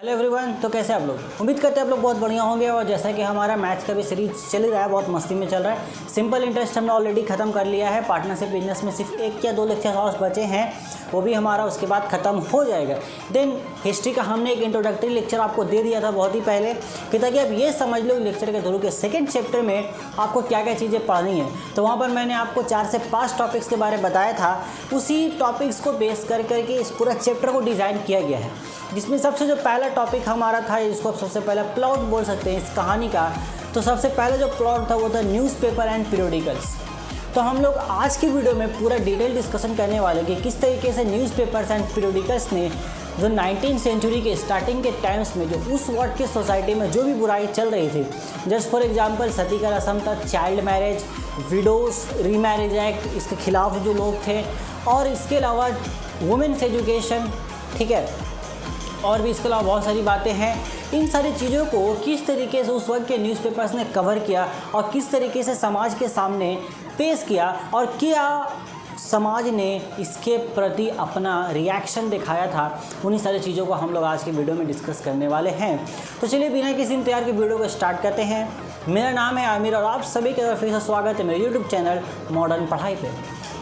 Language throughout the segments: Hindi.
हेलो एवरीवन, तो कैसे आप लोग? उम्मीद करते हैं आप लोग बहुत बढ़िया होंगे। और जैसा कि हमारा मैथ्स का भी सीरीज चल ही रहा है, बहुत मस्ती में चल रहा है। सिंपल इंटरेस्ट हमने ऑलरेडी खत्म कर लिया है। पार्टनरशिप बिजनेस में सिर्फ 1 या 2 लेक्चर और बचे हैं, वो भी हमारा उसके बाद ख़त्म हो जाएगा। देन हिस्ट्री का हमने एक इंट्रोडक्टरी लेक्चर आपको दे दिया था बहुत ही पहले, कि ताकि आप ये समझ लो लेक्चर के थ्रू के सेकेंड चैप्टर में आपको क्या क्या चीज़ें पढ़नी है। तो वहाँ पर मैंने आपको 4 से 5 टॉपिक्स के बारे में बताया था। उसी टॉपिक्स को बेस करके इस पूरा चैप्टर को डिज़ाइन किया गया है, जिसमें सबसे जो पहला टॉपिक हमारा था, जिसको आप सबसे पहले प्लॉट बोल सकते हैं इस कहानी का। तो सबसे पहले जो प्लॉट था वो था न्यूज़पेपर एंड पीरियोडिकल्स। तो हम लोग आज की वीडियो में पूरा डिटेल डिस्कशन करने वाले हैं कि किस तरीके से न्यूज़पेपर्स एंड पीरियोडिकल्स ने जो 19th सेंचुरी के स्टार्टिंग के टाइम्स में जो उस वक्त की सोसाइटी में जो भी बुराई चल रही थी, जस्ट फॉर एग्जांपल सती का रस्म था, child marriage, widows remarriage act, इसके खिलाफ जो लोग थे, और इसके अलावा वुमेन्स एजुकेशन, ठीक है, और भी इसके अलावा बहुत सारी बातें हैं। इन सारी चीज़ों को किस तरीके से उस वक्त के न्यूज़पेपर्स ने कवर किया और किस तरीके से समाज के सामने पेश किया, और क्या समाज ने इसके प्रति अपना रिएक्शन दिखाया था, उन्हीं सारी चीज़ों को हम लोग आज की वीडियो में डिस्कस करने वाले हैं। तो चलिए बिना किसी इंतजार के वीडियो को स्टार्ट करते हैं। मेरा नाम है आमिर और आप सभी का फिर से स्वागत है मेरे यूट्यूब चैनल मॉडर्न पढ़ाई पे।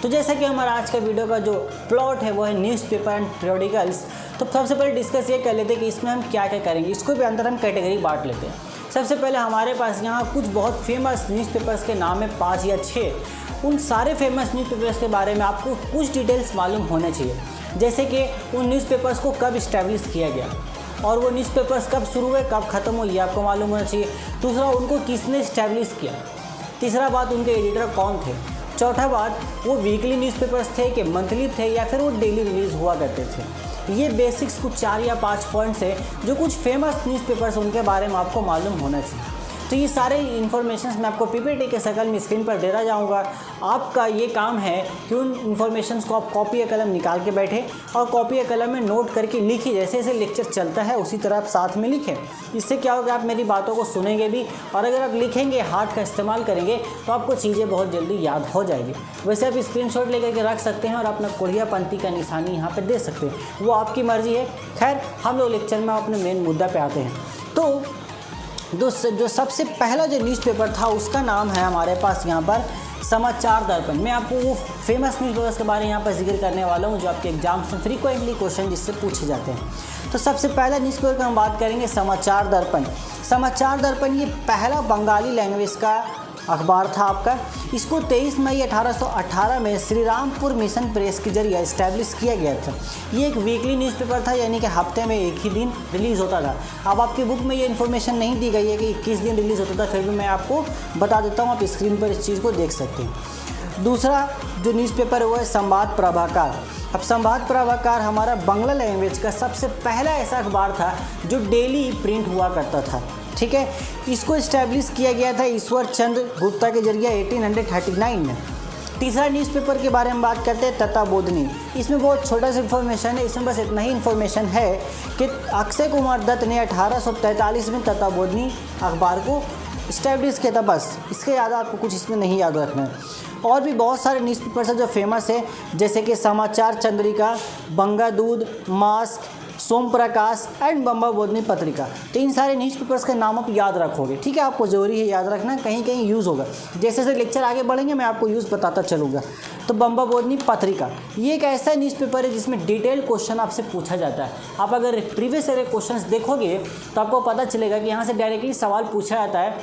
तो जैसा कि हमारा आज का वीडियो का जो प्लॉट है वो है न्यूज़पेपर एंड पीरियोडिकल्स। तो सबसे पहले डिस्कस ये कर लेते हैं कि इसमें हम क्या क्या करेंगे। इसको भी अंदर हम कैटेगरी बांट लेते हैं। सबसे पहले हमारे पास यहाँ कुछ बहुत फेमस न्यूज़पेपर्स के नाम है, 5 या 6। उन सारे फेमस न्यूज़पेपर्स के बारे में आपको कुछ डिटेल्स मालूम होने चाहिए, जैसे कि उन न्यूज़पेपर्स को कब इस्टेब्लिश किया गया और वो न्यूज़पेपर्स कब शुरू हुए कब ख़त्म हुए, ये आपको मालूम होना चाहिए। दूसरा, उनको किसने इस्टेब्लिश किया। तीसरा बात, उनके एडिटर कौन थे। चौथा बात, वो वीकली न्यूज़पेपर्स थे कि मंथली थे या फिर वो डेली रिलीज़ हुआ करते थे। ये बेसिक्स कुछ 4 या 5 पॉइंट्स है जो कुछ फेमस न्यूज़पेपर्स उनके बारे में आपको मालूम होना चाहिए। तो ये सारे इन्फॉर्मेशंस मैं आपको पीपीटी के शक्ल में स्क्रीन पर देता जाऊंगा। आपका ये काम है कि उन इन्फॉर्मेशंस को आप कॉपी या कलम निकाल के बैठे और कॉपी या कलम में नोट करके लिखिए। जैसे जैसे लेक्चर चलता है उसी तरह आप साथ में लिखें। इससे क्या होगा, आप मेरी बातों को सुनेंगे भी, और अगर आप लिखेंगे, हाथ का इस्तेमाल करेंगे, तो आपको चीज़ें बहुत जल्दी याद हो जाएगी। वैसे आप स्क्रीनशॉट लेकर के रख सकते हैं और अपना कोढ़िया पंक्ति का निशानी यहाँ पर दे सकते हैं, वो आपकी मर्ज़ी है। खैर, हम लोग लेक्चर में अपने मेन मुद्दा पर आते हैं। तो जो सबसे पहला जो न्यूज़पेपर था उसका नाम है हमारे पास यहाँ पर समाचार दर्पण। मैं आपको वो फेमस न्यूज़पेपर्स के बारे में यहाँ पर जिक्र करने वाला हूँ जो आपके एग्जाम्स में फ्रीक्वेंटली क्वेश्चन जिससे पूछे जाते हैं। तो सबसे पहला न्यूज़पेपर का हम बात करेंगे समाचार दर्पण। समाचार दर्पण ये पहला बंगाली लैंग्वेज का अखबार था आपका। इसको 23 मई 1818 में श्री रामपुर मिशन प्रेस के जरिए इस्टेब्लिश किया गया था। ये एक वीकली न्यूज़पेपर था, यानी कि हफ्ते में एक ही दिन रिलीज़ होता था। अब आपकी बुक में ये इन्फॉर्मेशन नहीं दी गई है कि किस दिन रिलीज़ होता था, फिर भी मैं आपको बता देता हूँ, आप स्क्रीन पर इस चीज़ को देख सकते हैं। दूसरा जो न्यूज़पेपर है वो है संवाद प्रभाकर। अब संवाद प्रभाकर हमारा बांग्ला लैंग्वेज का सबसे पहला ऐसा अखबार था जो डेली प्रिंट हुआ करता था, ठीक है। इसको इस्टेब्लिश किया गया था ईश्वर चंद्र गुप्ता के जरिए 1839 में। तीसरा न्यूज़पेपर के बारे में बात करते हैं तत्ताबोधनी। इसमें बहुत छोटा सा इन्फॉर्मेशन है, इसमें बस इतना ही इन्फॉर्मेशन है कि अक्षय कुमार दत्त ने 1843 में तत्ताबोधनी अखबार को इस्टेब्लिश किया था। बस इसके ज़्यादा आपको कुछ इसमें नहीं याद रखना है। और भी बहुत सारे न्यूज़पेपर्स हैं जो फेमस है, जैसे कि समाचार चंद्रिका, बंगादूत, मास्क, सोम प्रकाश एंड बम्बाबोधनी पत्रिका। तो इन सारे न्यूज़पेपर्स का नाम आप याद रखोगे, ठीक है। आपको ज़रूरी है याद रखना, कहीं कहीं यूज़ होगा। जैसे जैसे लेक्चर आगे बढ़ेंगे मैं आपको यूज़ बताता चलूँगा। तो बम्बाबोधनी पत्रिका ये एक ऐसा न्यूज़पेपर है जिसमें डिटेल क्वेश्चन आपसे पूछा जाता है। आप अगर प्रीवियस ईयर क्वेश्चंस देखोगे तो आपको पता चलेगा कि यहाँ से डायरेक्टली सवाल पूछा जाता है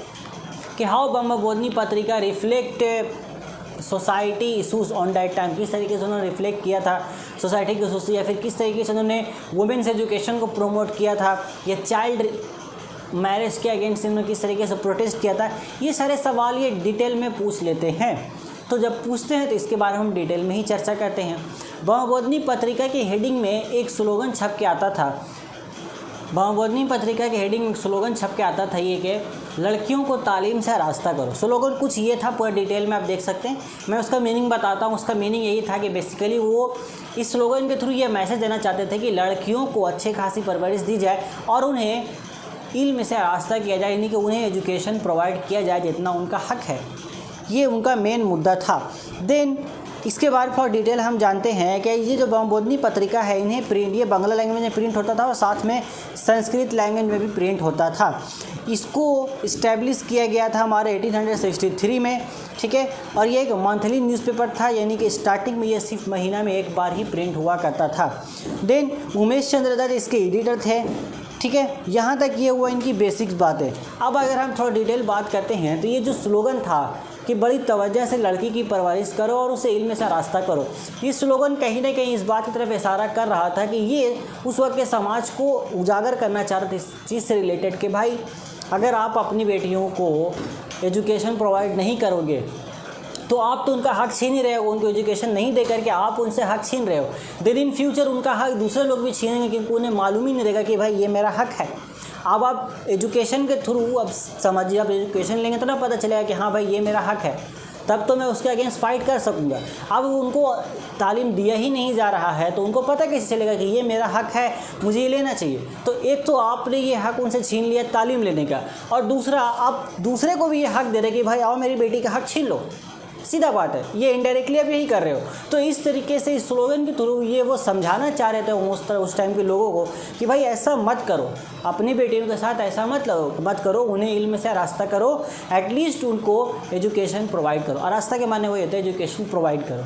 कि हाउ बम्बाबोधनी पत्रिका reflect society issues on that time. किस तरीके से उन्होंने रिफ्लेक्ट किया था सोसाइटी के इशूज़, या फिर किस तरीके से उन्होंने वुमेन्स एजुकेशन को प्रमोट किया था, या चाइल्ड मैरिज के अगेंस्ट उन्होंने किस तरीके से प्रोटेस्ट किया था। ये सारे सवाल ये डिटेल में पूछ लेते हैं। तो जब पूछते हैं तो इसके बारे में हम डिटेल में ही चर्चा करते हैं। बम्बाबोधनी पत्रिका की हेडिंग में एक स्लोगन छप के आता था। बम्बाबोधनी पत्रिका के हेडिंग में स्लोगन छप के आता था ये कि लड़कियों को तालीम से रास्ता करो। स्लोगन कुछ ये था, पूरा डिटेल में आप देख सकते हैं। मैं उसका मीनिंग बताता हूँ। उसका मीनिंग यही था कि बेसिकली वो इस स्लोगन के थ्रू ये मैसेज देना चाहते थे कि लड़कियों को अच्छी खासी परवरिश दी जाए और उन्हें इल्म से रास्ता किया जाए, यानी कि उन्हें एजुकेशन प्रोवाइड किया जाए जितना उनका हक है। ये उनका मेन मुद्दा था। देन इसके बाद फॉर डिटेल हम जानते हैं कि ये जो बमबोधनी पत्रिका है इन्हें प्रिंट, ये बांग्ला लैंग्वेज में प्रिंट होता था और साथ में संस्कृत लैंग्वेज में भी प्रिंट होता था। इसको इस्टेब्लिश किया गया था हमारे 1863 में, ठीक है। और ये एक मंथली न्यूज़पेपर था, यानी कि स्टार्टिंग में ये सिर्फ महीना में एक बार ही प्रिंट हुआ करता था। देन उमेश चंद्र दत्त इसके एडिटर थे, ठीक है। यहाँ तक ये हुआ इनकी बेसिक्स बातें। अब अगर हम थोड़ा डिटेल बात करते हैं तो ये जो स्लोगन था कि बड़ी तवज्जो से लड़की की परवरिश करो और उसे इल्म से रास्ता करो, ये स्लोगन कहीं ना कहीं इस बात की तरफ इशारा कर रहा था कि ये उस वक्त के समाज को उजागर करना चाह रहे थे इस चीज़ से रिलेटेड कि भाई अगर आप अपनी बेटियों को एजुकेशन प्रोवाइड नहीं करोगे तो आप तो उनका हक छीन ही रहे हो, उनको एजुकेशन नहीं दे करके आप उनसे हक छीन रहे हो। देन इन फ्यूचर उनका हक दूसरे लोग भी छीनेंगे क्योंकि उन्हें मालूम ही नहीं रहेगा कि भाई ये मेरा हक है। अब आप एजुकेशन के थ्रू अब समझिए, आप एजुकेशन लेंगे तो ना पता चलेगा कि हाँ भाई ये मेरा हक है, तब तो मैं उसके अगेंस्ट फाइट कर सकूँगा। अब उनको तालीम दिया ही नहीं जा रहा है तो उनको पता कैसे चलेगा कि ये मेरा हक है, मुझे ये लेना चाहिए। तो एक तो आपने ये हक उनसे छीन लिया तालीम लेने का, और दूसरा आप दूसरे को भी ये हक दे रहे कि भाई आओ मेरी बेटी का हक छीन लो। सीधा बात है, ये इनडायरेक्टली आप यही कर रहे हो। तो इस तरीके से इस स्लोगन के थ्रू ये वो समझाना चाह रहे थे उस टाइम के लोगों को कि भाई ऐसा मत करो, अपनी बेटियों के साथ ऐसा मत करो, उन्हें इल्म से रास्ता करो, एटलीस्ट उनको एजुकेशन प्रोवाइड करो। और रास्ता के माने वही होता है एजुकेशन प्रोवाइड करो।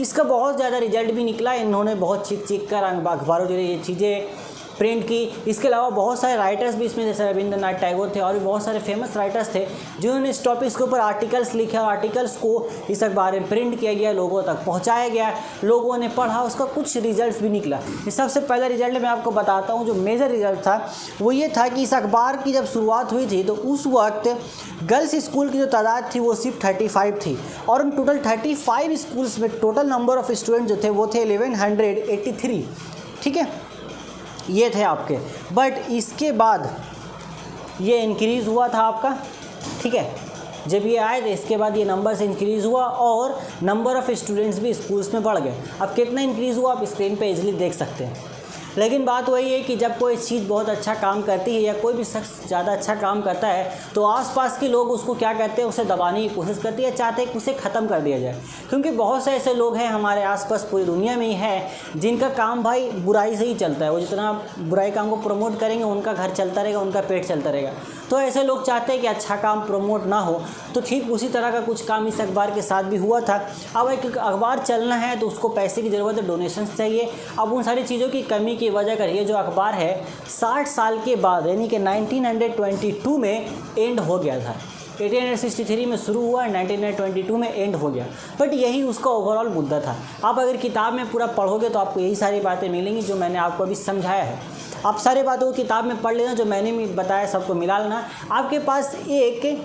इसका बहुत ज़्यादा रिजल्ट भी निकला, इन्होंने बहुत चीख कर अखबारों के लिए ये चीज़ें प्रिंट की। इसके अलावा बहुत सारे राइटर्स भी इसमें, जैसे रविंद्रनाथ टैगोर थे और भी बहुत सारे फेमस राइटर्स थे जिन्होंने इस टॉपिक्स के ऊपर आर्टिकल्स लिखे और आर्टिकल्स को इस अखबार में प्रिंट किया गया, लोगों तक पहुंचाया गया, लोगों ने पढ़ा, उसका कुछ रिजल्ट्स भी निकला। इस सबसे पहला रिजल्ट मैं आपको बताता हूँ, जो मेजर रिजल्ट था वो ये था कि इस अखबार की जब शुरुआत हुई थी तो उस वक्त गर्ल्स स्कूल की जो तादाद थी वो सिर्फ 35 थी, और उन टोटल 35 स्कूल्स में टोटल नंबर ऑफ स्टूडेंट जो थे वो थे 1183, ठीक है, ये थे आपके। बट इसके बाद ये इंक्रीज़ हुआ था आपका, ठीक है, जब ये आए तो इसके बाद ये नंबर से इंक्रीज़ हुआ और नंबर ऑफ़ स्टूडेंट्स भी स्कूल्स में बढ़ गए। अब कितना इंक्रीज़ हुआ आप स्क्रीन पे इजीली देख सकते हैं। लेकिन बात वही है कि जब कोई चीज़ बहुत अच्छा काम करती है या कोई भी शख्स ज़्यादा अच्छा काम करता है तो आसपास के लोग उसको क्या करते हैं, उसे दबाने की कोशिश करती है, चाहते हैं कि उसे ख़त्म कर दिया जाए। क्योंकि बहुत से ऐसे लोग हैं हमारे आसपास पूरी दुनिया में ही है जिनका काम भाई बुराई से ही चलता है। वो जितना बुराई काम को प्रमोट करेंगे उनका घर चलता रहेगा, उनका पेट चलता रहेगा। तो ऐसे लोग चाहते हैं कि अच्छा काम प्रमोट ना हो। तो ठीक उसी तरह का कुछ काम इस अखबार के साथ भी हुआ था। अब एक अखबार चलना है तो उसको पैसे की ज़रूरत है, डोनेशंस चाहिए। अब उन सारी चीज़ों की कमी की वजह कर ये जो अखबार है 60 साल के बाद यानी कि 1922 में एंड हो गया था। 1863 में शुरू हुआ, 1922 में एंड हो गया। बट यही उसका ओवरऑल मुद्दा था। आप अगर किताब में पूरा पढ़ोगे तो आपको यही सारी बातें मिलेंगी जो मैंने आपको अभी समझाया है। आप सारी बातों को किताब में पढ़ लेना, जो मैंने बताया सबको मिला लेना, आपके पास एक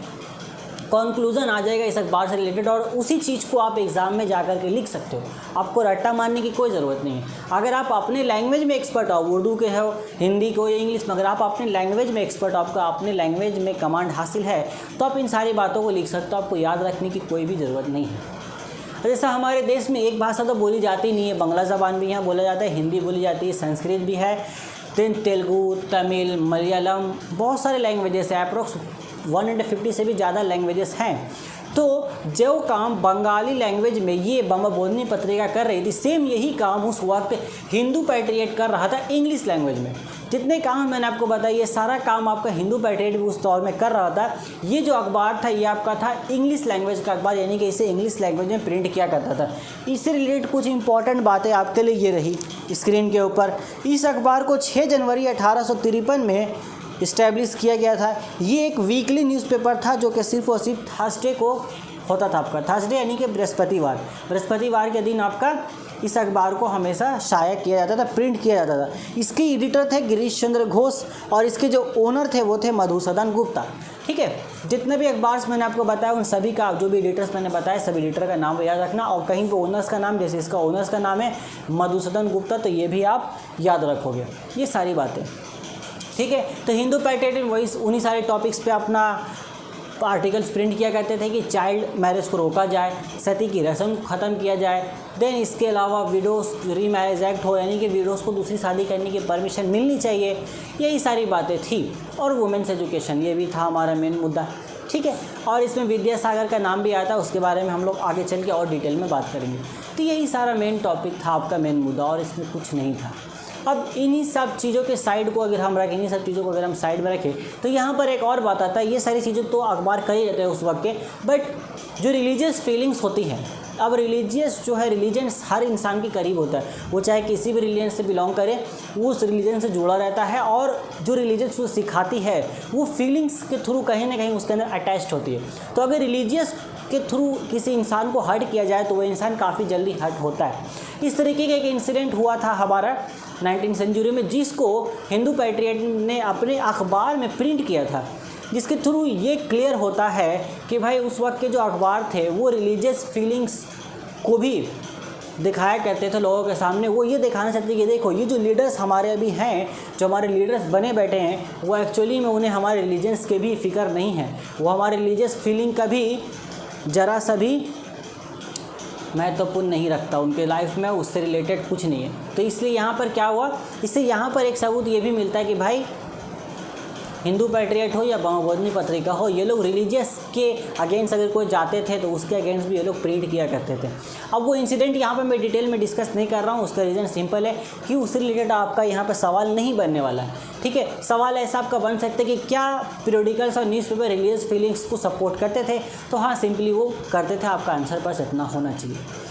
कंक्लूजन आ जाएगा इस अखबार से रिलेटेड, और उसी चीज़ को आप एग्ज़ाम में जा कर के लिख सकते हो। आपको रट्टा मारने की कोई ज़रूरत नहीं है। अगर आप अपने लैंग्वेज में एक्सपर्ट हो, उर्दू के हो, हिंदी को या इंग्लिश में, अगर आप अपने लैंग्वेज में एक्सपर्ट हो, आपका अपने लैंग्वेज में कमांड हासिल है, तो आप इन सारी बातों को लिख सकते हो। आपको याद रखने की कोई भी ज़रूरत नहीं है। जैसा हमारे देश में एक भाषा तो बोली जाती नहीं है, बांग्ला ज़बान भी यहाँ बोला जाता है, हिंदी बोली जाती है, संस्कृत भी है, देन तेलुगु, तमिल, मलयालम, बहुत सारे लैंग्वेजेस हैं। अप्रोक्स 150 से भी ज़्यादा लैंग्वेजेस हैं। तो जो काम बंगाली लैंग्वेज में ये बमबोधनी पत्रिका कर रही थी, सेम यही काम उस वक्त हिंदू पैट्रियट कर रहा था इंग्लिश लैंग्वेज में। जितने काम मैंने आपको बताया ये सारा काम आपका हिंदू पैट्रियट भी उस दौर में कर रहा था। ये जो अखबार था ये आपका था इंग्लिश लैंग्वेज का अखबार, यानी कि इसे इंग्लिश लैंग्वेज में प्रिंट किया करता था। इससे रिलेटेड कुछ इंपॉर्टेंट बातें आपके लिए ये रही स्क्रीन के ऊपर। इस अखबार को 6 जनवरी 1853 में इस्टेब्लिश किया गया था। ये एक वीकली न्यूज़पेपर था जो कि सिर्फ और सिर्फ थर्सडे को होता था आपका, थर्सडे यानी कि बृहस्पतिवार के दिन आपका इस अखबार को हमेशा शाया किया जाता था, प्रिंट किया जाता था। इसके एडिटर थे गिरीश चंद्र घोष और इसके जो ओनर थे वो थे मधुसूदन गुप्ता। ठीक है, जितने भी अखबार मैंने आपको बताया उन सभी का जो भी एडिटर्स मैंने बताया सभी एडिटर का नाम याद रखना, और कहीं पे ओनर्स का नाम, जैसे इसका ओनर्स का नाम है मधुसूदन गुप्ता, तो ये भी आप याद रखोगे ये सारी बातें। ठीक है, तो हिंदू पैट्रियट वही उन्हीं सारे टॉपिक्स पे अपना आर्टिकल्स प्रिंट किया करते थे कि चाइल्ड मैरिज को रोका जाए, सती की रस्म ख़त्म किया जाए, देन इसके अलावा विडोज़ री मैरिज एक्ट हो, यानी कि विडोज़ को दूसरी शादी करने की परमिशन मिलनी चाहिए, यही सारी बातें थी। और वुमेन्स एजुकेशन ये भी था हमारा मेन मुद्दा। ठीक ठीक है। और इसमें विद्यासागर का नाम भी आया था, उसके बारे में हम लोग आगे चल के और डिटेल में बात करेंगे। तो यही सारा मेन टॉपिक था, आपका मेन मुद्दा, और इसमें कुछ नहीं था। अब इन्हीं सब चीज़ों के साइड को अगर हम रखें, इन्हीं सब चीज़ों को अगर हम साइड में रखें, तो यहाँ पर एक और बात आता है। ये सारी चीज़ें तो अखबार कर ही रहते हैं उस वक्त के, बट जो रिलीजियस फीलिंग्स होती हैं, अब रिलीजियस जो है, रिलीजन्स हर इंसान के करीब होता है, वो चाहे किसी भी रिलीजन से बिलोंग करे, वो उस रिलीजन से जुड़ा रहता है, और जो रिलीजन्स वो सिखाती है वो फीलिंग्स के थ्रू कहीं ना कहीं उसके अंदर अटैच्ड होती है। तो अगर रिलीजियस के थ्रू किसी इंसान को हर्ट किया जाए तो वो इंसान काफ़ी जल्दी हर्ट होता है। इस तरीके का एक इंसिडेंट हुआ था हमारा 19वीं सेंचुरी में, जिसको हिंदू पैट्रियट ने अपने अखबार में प्रिंट किया था, जिसके थ्रू ये क्लियर होता है कि भाई उस वक्त के जो अखबार थे वो रिलीजियस फीलिंग्स को भी दिखाया करते थे लोगों के सामने। वो ये दिखाना चाहते थे कि देखो ये जो लीडर्स हमारे अभी हैं, जो हमारे लीडर्स बने बैठे हैं, वो एक्चुअली में उन्हें हमारे रिलीजन्स के भी फिक्र नहीं है, वो हमारे रिलीजियस फीलिंग का भी ज़रा सा भी महत्वपूर्ण नहीं रखता, उनके लाइफ में उससे रिलेटेड कुछ नहीं है। तो इसलिए यहाँ पर क्या हुआ, इससे यहाँ पर एक सबूत ये भी मिलता है कि भाई हिंदू पैट्रियट हो या बमोबोधनी पत्रिका हो, ये लोग रिलीजियस के अगेंस्ट अगर कोई जाते थे तो उसके अगेंस्ट भी ये लोग प्रिंट किया करते थे। अब वो इंसिडेंट यहाँ पे मैं डिटेल में डिस्कस नहीं कर रहा हूँ, उसका रीज़न सिंपल है कि उससे रिलेटेड आपका यहाँ पे सवाल नहीं बनने वाला है, ठीक है। सवाल ऐसा आपका बन सकता है कि क्या पीरियोडिकल्स और न्यूज़पेपर रिलीजियस फीलिंग्स को सपोर्ट करते थे, तो हाँ सिंपली वो करते थे, आपका आंसर बस इतना होना चाहिए।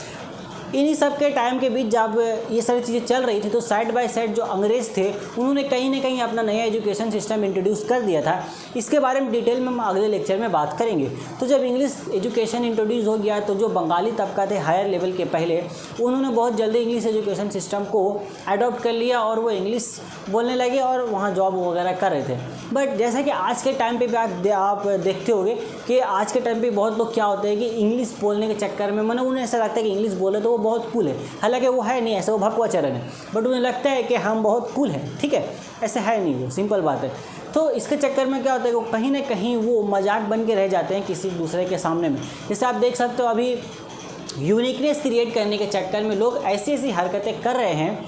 इन्हीं सब के टाइम के बीच जब ये सारी चीज़ें चल रही थी तो साइड बाय साइड जो अंग्रेज़ थे उन्होंने कहीं ना कहीं अपना नया एजुकेशन सिस्टम इंट्रोड्यूस कर दिया था। इसके बारे में डिटेल में हम अगले लेक्चर में बात करेंगे। तो जब इंग्लिश एजुकेशन इंट्रोड्यूस हो गया तो जो बंगाली तबका थे हायर लेवल के पहले, उन्होंने बहुत जल्दी इंग्लिश एजुकेशन सिस्टम को अडॉप्ट कर लिया और वो इंग्लिश बोलने लगे और वहाँ जॉब वगैरह कर रहे थे। बट जैसा कि आज के टाइम पे भी आप देखते होंगे कि आज के टाइम पे बहुत लोग क्या होते हैं कि इंग्लिश बोलने के चक्कर में मतलब उन्हें ऐसा लगता है कि इंग्लिश बोले तो वो बहुत कूल है, हालांकि वो है नहीं, ऐसे वो भगवाचरण है, बट उन्हें लगता है कि हम बहुत कूल हैं, ठीक है, ऐसे है नहीं, वो सिंपल बात है। तो इसके चक्कर में क्या होता है कि कहीं ना कहीं वो मजाक बन के रह जाते हैं किसी दूसरे के सामने में। जैसे आप देख सकते हो अभी यूनिकनेस क्रिएट करने के चक्कर में लोग ऐसी ऐसी हरकतें कर रहे हैं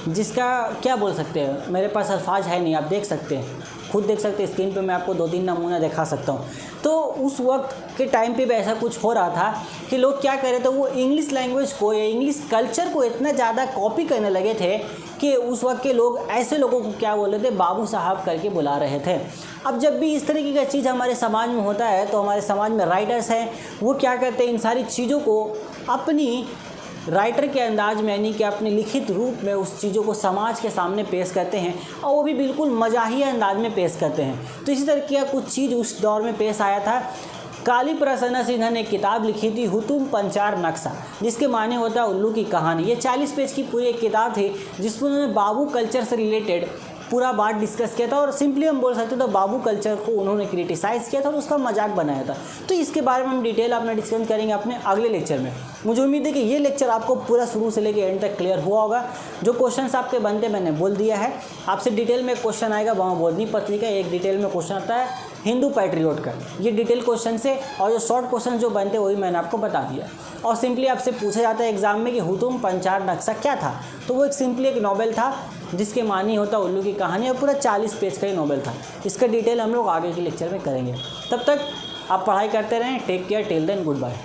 जिसका क्या बोल सकते हैं, मेरे पास अल्फाज है नहीं, आप देख सकते हैं, खुद देख सकते हैं स्क्रीन पे, मैं आपको 2-3 नमूना दिखा सकता हूँ। तो उस वक्त के टाइम पे भी ऐसा कुछ हो रहा था कि लोग क्या कर रहे थे, वो इंग्लिश लैंग्वेज को या इंग्लिश कल्चर को इतना ज़्यादा कॉपी करने लगे थे कि उस वक्त के लोग ऐसे लोगों को क्या बोल रहे थे, बाबू साहब करके बुला रहे थे। अब जब भी इस तरीके का चीज़ हमारे समाज में होता है तो हमारे समाज में राइटर्स हैं, वो क्या करते हैं, इन सारी चीज़ों को अपनी राइटर के अंदाज में यानी कि अपने लिखित रूप में उस चीज़ों को समाज के सामने पेश करते हैं और वो भी बिल्कुल मजाहिया अंदाज में पेश करते हैं। तो इसी तरह की कुछ चीज़ उस दौर में पेश आया था। काली प्रसन्ना सिन्हा ने किताब लिखी थी हुतुम पंचार नक्शा, जिसके माने होता है उल्लू की कहानी। ये 40 पेज की पूरी एक किताब थी जिसमें उन्होंने बाबू कल्चर से रिलेटेड पूरा बात डिस्कस किया था और सिंपली हम बोल सकते तो बाबू कल्चर को उन्होंने क्रिटिसाइज़ किया था और उसका मजाक बनाया था। तो इसके बारे में हम डिटेल अपना डिस्कस करेंगे अपने अगले लेक्चर में। मुझे उम्मीद है कि ये लेक्चर आपको पूरा शुरू से लेकर एंड तक क्लियर हुआ होगा। जो क्वेश्चंस आपके बनते मैंने बोल दिया है। आपसे डिटेल में क्वेश्चन आएगा बमोबोधनी पत्रिका, एक डिटेल में क्वेश्चन आता है हिंदू पैट्रियट का, ये डिटेल क्वेश्चन से, और जो शॉर्ट क्वेश्चन जो बनते वही मैंने आपको बता दिया। और सिंपली आपसे पूछा जाता है एग्जाम में कि हुतुम पंचार नक्शा क्या था, तो वो एक सिंपली एक नॉवेल था जिसके मानी होता उल्लू की कहानी और पूरा 40 पेज का ही नॉवेल था। इसका डिटेल हम लोग आगे के लेक्चर में करेंगे। तब तक आप पढ़ाई करते रहें। Take care, till then good bye.